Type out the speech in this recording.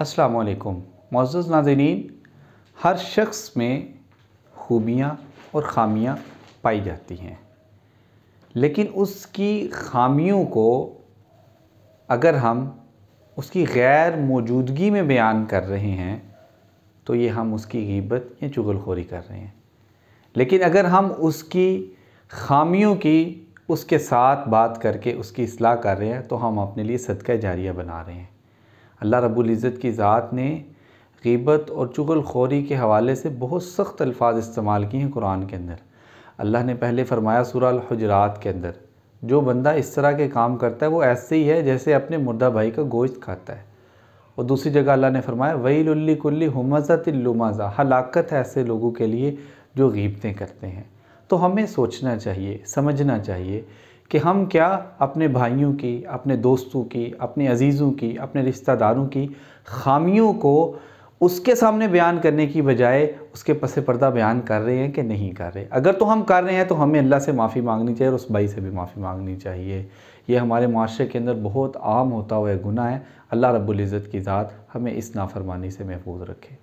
अस्सलाम वालेकुम मुअज़्ज़ज़ नाज़रीन। हर शख्स में खूबियाँ और ख़ामियाँ पाई जाती हैं, लेकिन उसकी ख़ामियों को अगर हम उसकी गैर मौजूदगी में बयान कर रहे हैं तो ये हम उसकी ग़ीबत या चुगलखोरी कर रहे हैं। लेकिन अगर हम उसकी ख़ामियों की उसके साथ बात करके उसकी इस्लाह कर रहे हैं तो हम अपने लिए सदका जारिया बना रहे हैं। अल्लाह रब्बुल इज़्ज़त की ज़ात ने ग़ीबत और चुगलखोरी के हवाले से बहुत सख्त अल्फाज इस्तेमाल किए हैं कुरान के अंदर। अल्लाह ने पहले फरमाया सूरह अल हुजरात के अंदर, जो बंदा इस तरह के काम करता है वो ऐसे ही है जैसे अपने मुर्दा भाई का गोश्त खाता है। और दूसरी जगह अल्लाह ने फरमाया वैलुल लिकुल्लि हुमज़तिल लुमज़ा, हलाकत है ऐसे लोगों के लिए जो ग़ीबतें करते हैं। तो हमें सोचना चाहिए, समझना चाहिए कि हम क्या अपने भाइयों की, अपने दोस्तों की, अपने अज़ीज़ों की, अपने रिश्तेदारों की ख़ामियों को उसके सामने बयान करने की बजाय उसके पसे पर्दा बयान कर रहे हैं कि नहीं कर रहे। अगर तो हम कर रहे हैं तो हमें अल्लाह से माफ़ी मांगनी चाहिए और उस भाई से भी माफ़ी मांगनी चाहिए। ये हमारे माशरे के अंदर बहुत आम होता हुआ गुनाह है। अल्लाह रब्बुल इज़्ज़त की ज़ात हमें इस नाफरमानी से महफूज रखे।